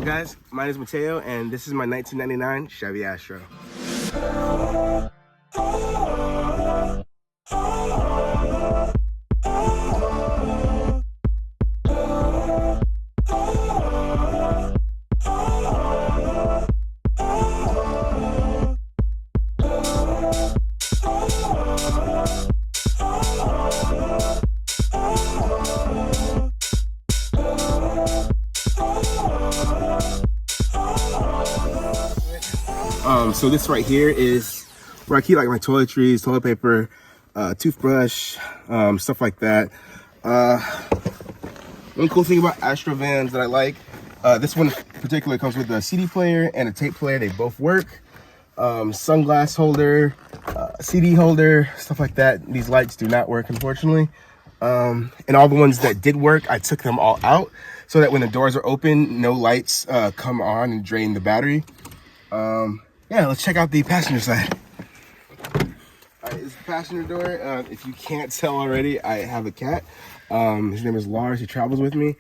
up guys, my name is Matteo and this is my 1999 Chevy Astro. So this right here is where I keep like my toiletries, toilet paper, toothbrush, stuff like that. One cool thing about Astro vans that I like, this one in particular comes with a CD player and a tape player. They both work. Sunglass holder, CD holder, stuff like that. These lights do not work, unfortunately. And all the ones that did work, I took them all out so that when the doors are open, no lights come on and drain the battery. Yeah, let's check out the passenger side. All right, this is the passenger door. If you can't tell already, I have a cat. His name is Lars. He travels with me.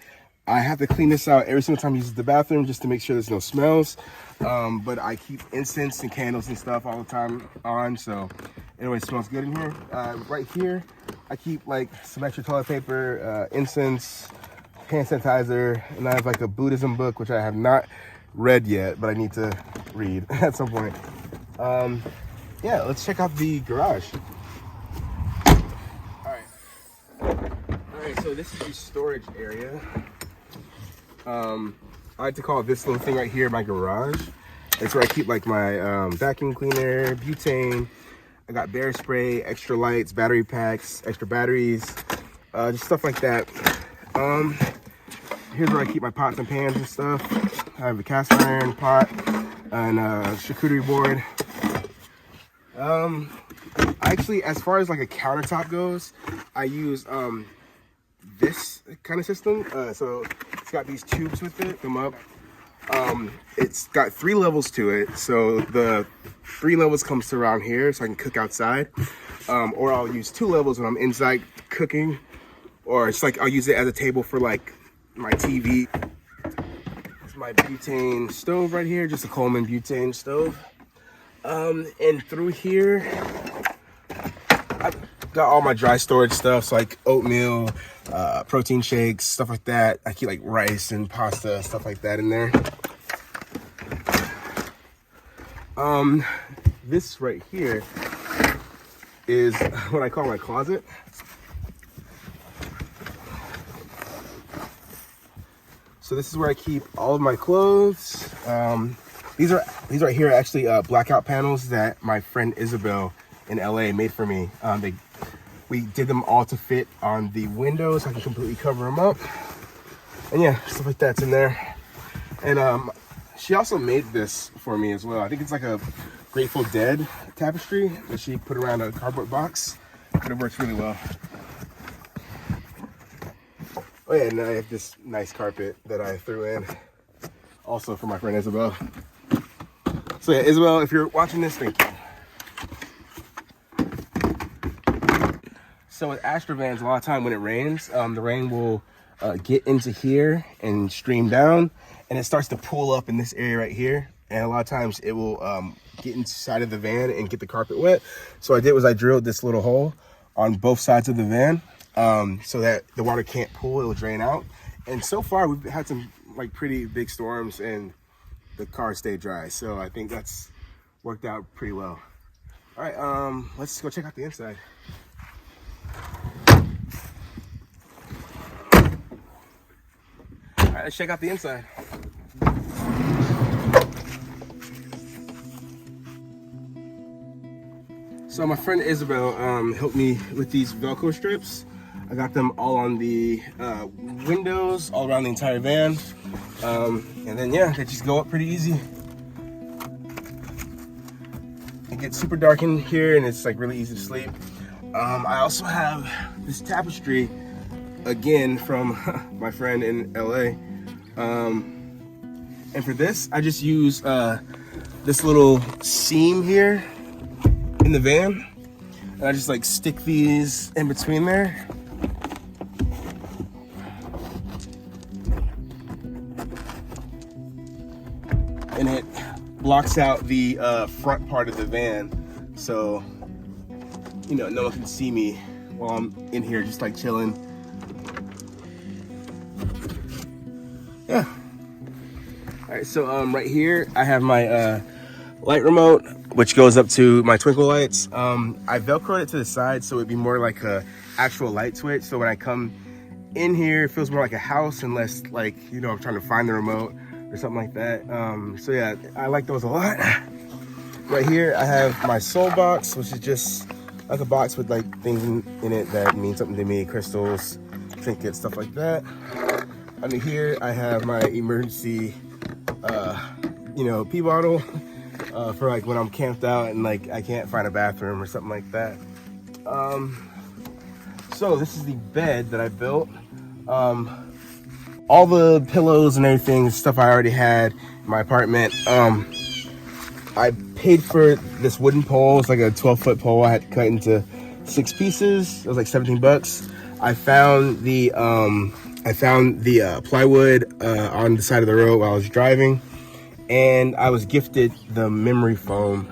I have to clean this out every single time he uses the bathroom just to make sure there's no smells. But I keep incense and candles and stuff all the time on, so anyway, it smells good in here. Right here, I keep like some extra toilet paper, incense, hand sanitizer, and I have like a Buddhism book, which I have not read yet, but I need to read at some point. Yeah, let's check out the garage. All right, so this is the storage area. I like to call this little thing right here my garage. It's where I keep like my vacuum cleaner, butane. I got bear spray, extra lights, battery packs, extra batteries, just stuff like that. Here's where I keep my pots and pans and stuff. I have a cast iron pot and a charcuterie board. Actually, as far as like a countertop goes, I use this kind of system. So it's got these tubes with it, come up. It's got 3 levels to it. So the 3 levels comes to around here so I can cook outside. Or I'll use 2 levels when I'm inside cooking. Or it's like I'll use it as a table for like my TV. It's my butane stove right here, just a Coleman butane stove. And through here, I've got all my dry storage stuff, so like oatmeal, protein shakes, stuff like that. I keep like rice and pasta, stuff like that in there. This right here is what I call my closet. So this is where I keep all of my clothes. These right here are actually blackout panels that my friend Isabel in LA made for me. We did them all to fit on the windows so I can completely cover them up. And yeah, stuff like that's in there. And she also made this for me as well. I think it's like a Grateful Dead tapestry that she put around a cardboard box, but it works really well. Oh yeah, and I have this nice carpet that I threw in also for my friend Isabel. So yeah, Isabel, if you're watching this, thank you. So with Astro vans, a lot of time when it rains, the rain will get into here and stream down, and it starts to pool up in this area right here. And a lot of times it will get inside of the van and get the carpet wet. So what I did was I drilled this little hole on both sides of the van so that the water can't pool, it will drain out. And so far we've had some like pretty big storms and the car stayed dry. So I think that's worked out pretty well. All right, let's go check out the inside. All right, let's check out the inside. So my friend Isabel helped me with these Velcro strips. I got them all on the windows, all around the entire van. And then yeah, they just go up pretty easy. It gets super dark in here and it's like really easy to sleep. I also have this tapestry again from my friend in LA. And for this, I just use this little seam here in the van. And I just like stick these in between there. blocks out the front part of the van, so you know no one can see me while I'm in here just like chilling. Yeah. All right, so right here I have my light remote, which goes up to my twinkle lights. I velcroed it to the side so it'd be more like a actual light switch, so when I come in here it feels more like a house, unless like, you know, I'm trying to find the remote or something like that. So yeah, I like those a lot. Right here I have my soul box, which is just like a box with like things in it that mean something to me, crystals, trinkets, stuff like that. Under here I have my emergency you know, pee bottle for like when I'm camped out and like I can't find a bathroom or something like that. So this is the bed that I built. All the pillows and everything, stuff I already had in my apartment. I paid for this wooden pole. It's like a 12-foot pole I had to cut into 6 pieces. It was like 17 bucks. I found the plywood on the side of the road while I was driving, and I was gifted the memory foam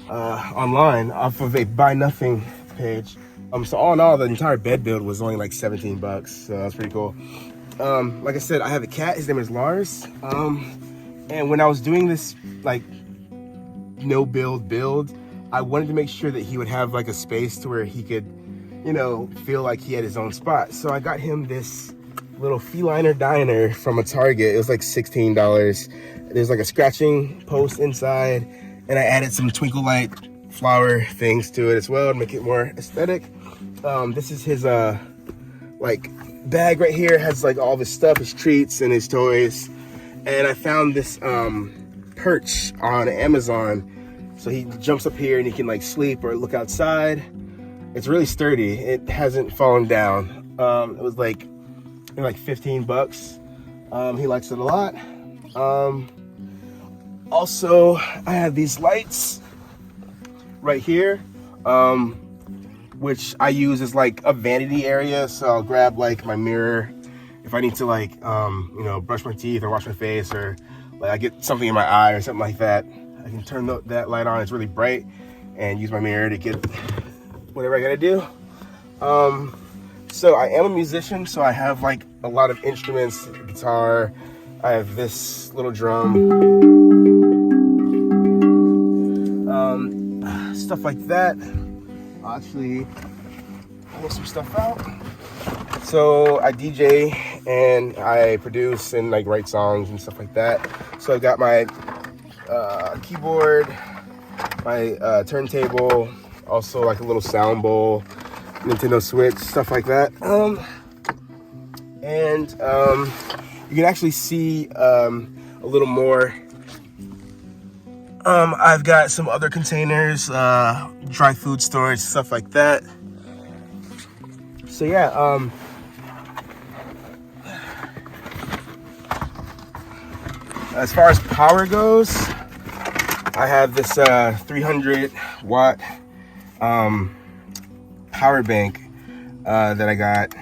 online off of a Buy Nothing page. So all in all, the entire bed build was only like 17 bucks, so that's pretty cool. Like I said, I have a cat. His name is Lars. And when I was doing this like no build, I wanted to make sure that he would have like a space to where he could, you know, feel like he had his own spot. So I got him this little feliner diner from a Target. It was like $16. There's like a scratching post inside, and I added some twinkle light flower things to it as well to make it more aesthetic. This is his like bag right here. It has like all of his stuff, his treats and his toys. And I found this perch on Amazon, so he jumps up here and he can like sleep or look outside. It's really sturdy. It hasn't fallen down. It was like 15 bucks. He likes it a lot. Also, I have these lights right here, which I use as like a vanity area. So I'll grab like my mirror if I need to like, you know, brush my teeth or wash my face, or like I get something in my eye or something like that. I can turn that light on. It's really bright, and use my mirror to get whatever I gotta do. So I am a musician, so I have like a lot of instruments, guitar. I have this little drum, stuff like that. I'll actually pull some stuff out. So I DJ and I produce and like write songs and stuff like that. So I got my keyboard, my turntable, also like a little sound bowl, Nintendo Switch, stuff like that. You can actually see a little more. I've got some other containers, dry food storage, stuff like that. So yeah, as far as power goes, I have this 300 watt power bank that I got.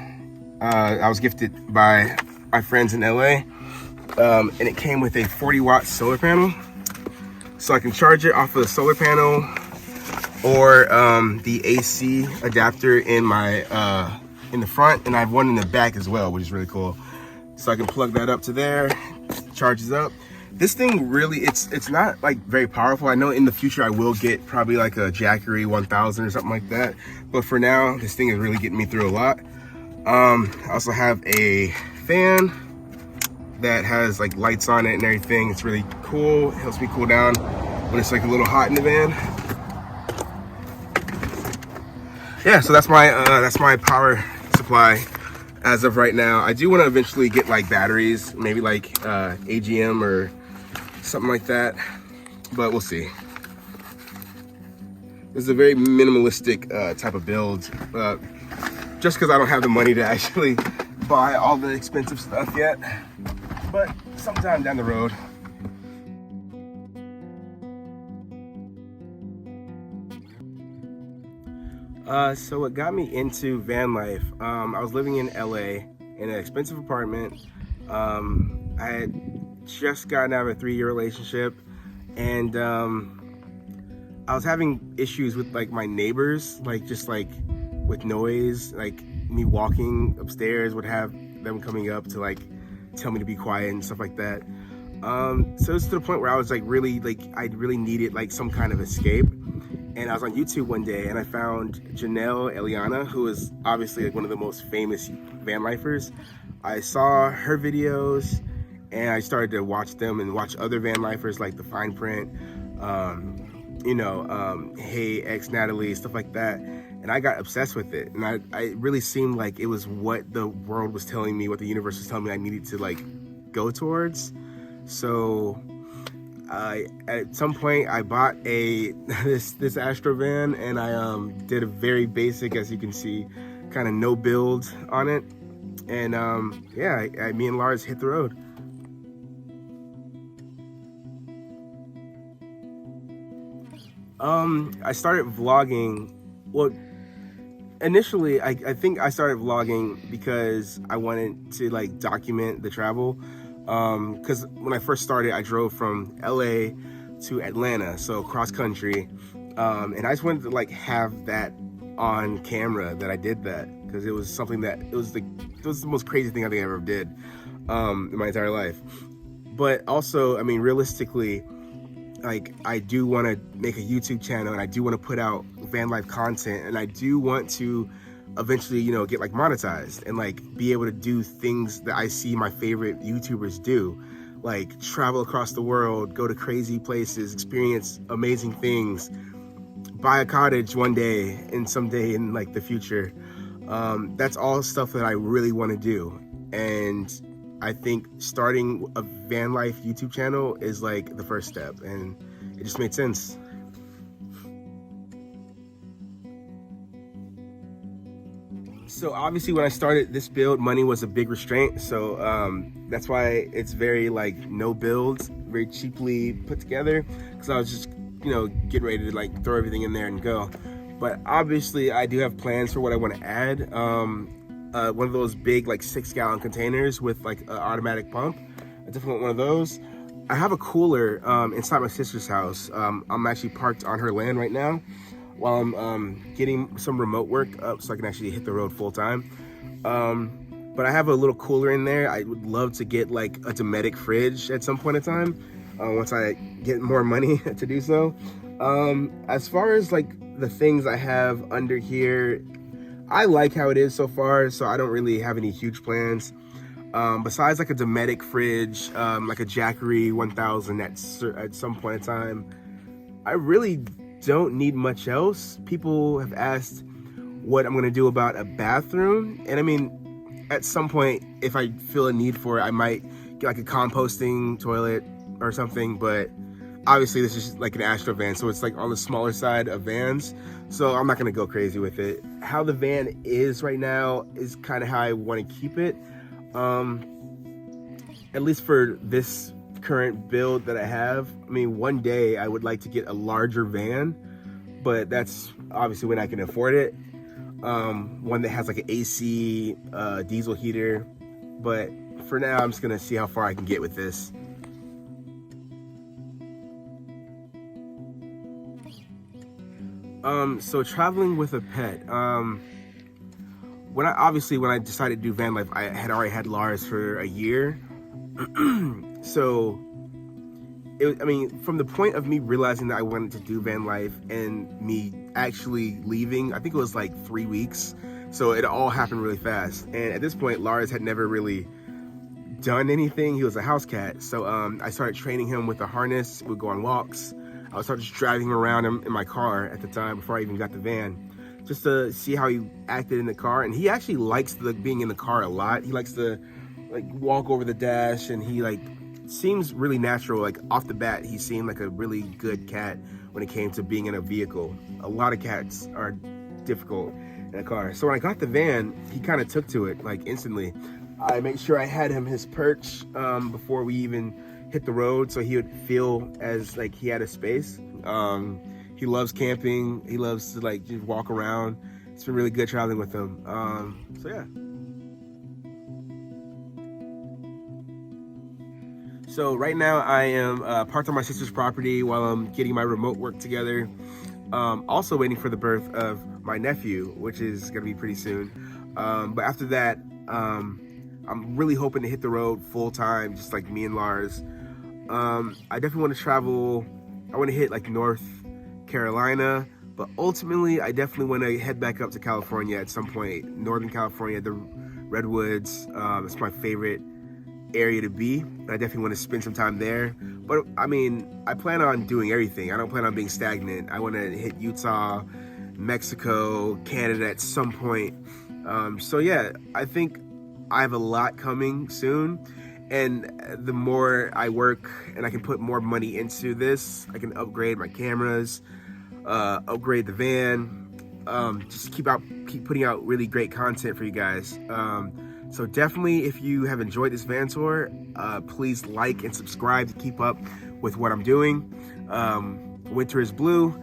I was gifted by my friends in LA, and it came with a 40 watt solar panel, so I can charge it off of the solar panel or the AC adapter in my in the front, and I have one in the back as well, which is really cool. So I can plug that up to there, charges up. This thing really, it's not like very powerful. I know in the future I will get probably like a Jackery 1000 or something like that, but for now this thing is really getting me through a lot. I also have a fan that has like lights on it and everything. It's really cool. It helps me cool down when it's like a little hot in the van. Yeah, so that's my power supply as of right now. I do want to eventually get like batteries, maybe like AGM or something like that, but we'll see. This is a very minimalistic type of build, just because I don't have the money to actually buy all the expensive stuff yet, but sometime down the road. So what got me into van life, I was living in LA in an expensive apartment. I had just gotten out of a 3-year relationship, and I was having issues with like my neighbors, like just like with noise, like me walking upstairs would have them coming up to like tell me to be quiet and stuff like that. So it's to the point where I was like I really needed like some kind of escape. And I was on YouTube one day and I found Janelle Eliana, who is obviously like one of the most famous van lifers. I saw her videos and I started to watch them and watch other van lifers like The Fine Print, Hey Ex Natalie, stuff like that. And I got obsessed with it. And I really seemed like it was what the world was telling me, what the universe was telling me I needed to like go towards. So at some point I bought this Astro van, and I did a very basic, as you can see, kind of no build on it. And me and Lars hit the road. I started vlogging. Well, initially I think I started vlogging because I wanted to like document the travel. Because when I first started, I drove from LA to Atlanta, so cross country, and I just wanted to like have that on camera that I did that, because it was something that it was the most crazy thing I think I ever did in my entire life. But also, I mean, realistically, like I do want to make a YouTube channel, and I do want to put out van life content, and I do want to eventually, you know, get like monetized and like be able to do things that I see my favorite YouTubers do, like travel across the world, go to crazy places, experience amazing things, buy a cottage one day and someday in like the future. That's all stuff that I really want to do, and I think starting a van life YouTube channel is like the first step, and it just made sense. So obviously when I started this build, money was a big restraint. So that's why it's very like no build, very cheaply put together, because I was just, you know, getting ready to like throw everything in there and go. But obviously I do have plans for what I want to add. One of those big like 6-gallon containers with like an automatic pump. I definitely want one of those. I have a cooler inside my sister's house. I'm actually parked on her land right now while I'm getting some remote work up so I can actually hit the road full time. But I have a little cooler in there. I would love to get like a Dometic fridge at some point in time, once I get more money to do so. As far as like the things I have under here, I like how it is so far, so I don't really have any huge plans. Besides like a Dometic fridge, like a Jackery 1000 at some point in time, I really don't need much else. People have asked what I'm gonna do about a bathroom, and I mean, at some point, if I feel a need for it, I might get like a composting toilet or something, but obviously this is like an Astro van, so it's like on the smaller side of vans, so I'm not gonna go crazy with it. How the van is right now is kind of how I want to keep it, at least for this current build that I have. I mean, one day I would like to get a larger van, but that's obviously when I can afford it. One that has like an AC diesel heater, but for now I'm just gonna see how far I can get with this. So traveling with a pet, when I decided to do van life, I had already had Lars for a year. So I mean, from the point of me realizing that I wanted to do van life and me actually leaving, I think it was like 3 weeks. So it all happened really fast. And at this point, Lars had never really done anything. He was a house cat. So I started training him with a harness. We'd go on walks. I would start just driving him around in my car at the time before I even got the van, just to see how he acted in the car. And he actually likes being in the car a lot. He likes to like walk over the dash, and he like seems really natural. Like off the bat, he seemed like a really good cat when it came to being in a vehicle. A lot of cats are difficult in a car. So when I got the van, he kind of took to it like instantly. I made sure I had him his perch before we even hit the road, so he would feel as like he had a space. He loves camping. He loves to like just walk around. It's been really good traveling with him. So yeah. So right now I am parked on my sister's property while I'm getting my remote work together. Also waiting for the birth of my nephew, which is gonna be pretty soon. But after that, I'm really hoping to hit the road full time, just like me and Lars. I definitely want to travel. I want to hit like North Carolina, but ultimately I definitely want to head back up to California at some point. Northern California, the Redwoods, it's my favorite area to be. I definitely want to spend some time there. But I mean, I plan on doing everything. I don't plan on being stagnant. I want to hit Utah, Mexico, Canada at some point. So yeah, I think I have a lot coming soon. And the more I work and I can put more money into this, I can upgrade my cameras, upgrade the van, just keep putting out really great content for you guys. So definitely, if you have enjoyed this van tour, please like and subscribe to keep up with what I'm doing. Winter is blue.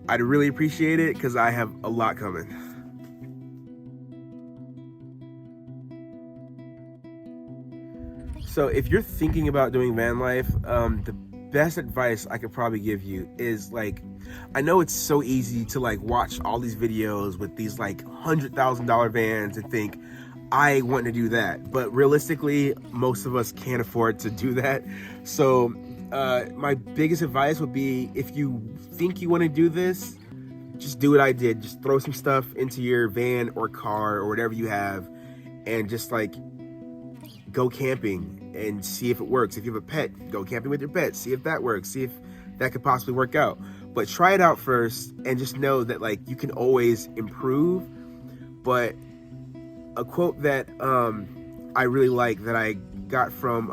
I'd really appreciate it because I have a lot coming. So if you're thinking about doing van life, the best advice I could probably give you is like, I know it's so easy to like watch all these videos with these like $100,000 vans and think, I want to do that. But realistically, most of us can't afford to do that. So my biggest advice would be, if you think you want to do this, just do what I did. Just throw some stuff into your van or car or whatever you have and just like go camping and see if it works. If you have a pet, go camping with your pet, see if that works, see if that could possibly work out. But try it out first and just know that like you can always improve. But a quote that I really like that I got from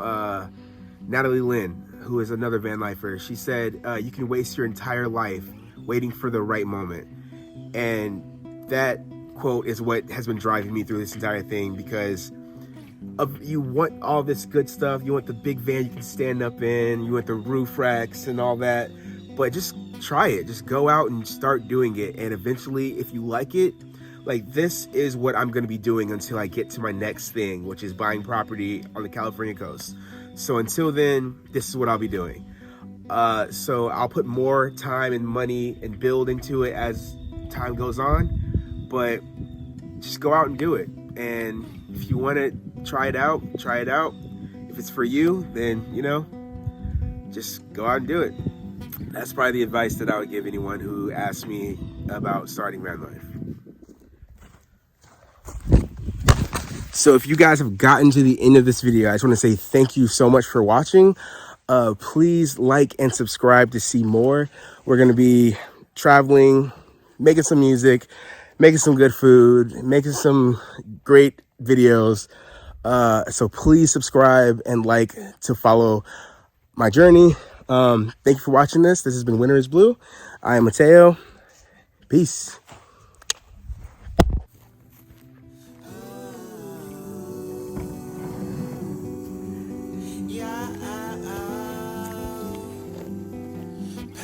Natalie Lynn, who is another van lifer. She said, you can waste your entire life waiting for the right moment. And that quote is what has been driving me through this entire thing, because you want all this good stuff. You want the big van you can stand up in, you want the roof racks and all that, but just try it. Just go out and start doing it, and eventually, if you like it, like this is what I'm going to be doing until I get to my next thing, which is buying property on the California coast. So until then, this is what I'll be doing. So I'll put more time and money and build into it as time goes on, but just go out and do it. And if you want to try it out, try it out. If it's for you, then, you know, just go out and do it. That's probably the advice that I would give anyone who asks me about starting van life. So if you guys have gotten to the end of this video, I just want to say thank you so much for watching. Please like and subscribe to see more. We're going to be traveling, making some music, making some good food, making some great videos. So please subscribe and like to follow my journey. Thank you for watching this. This has been Winter is Blue. I am Matéo. Peace.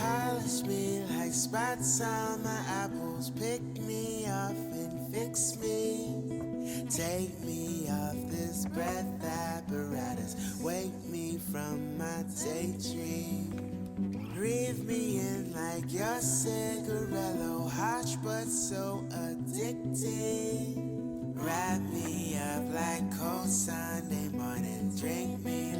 Polish me like spots on my apples. Pick me up and fix me. Take me off this breath apparatus. Wake me from my daydream. Breathe me in like your cigarello. Harsh but so addicting. Wrap me up like cold Sunday morning. Drink me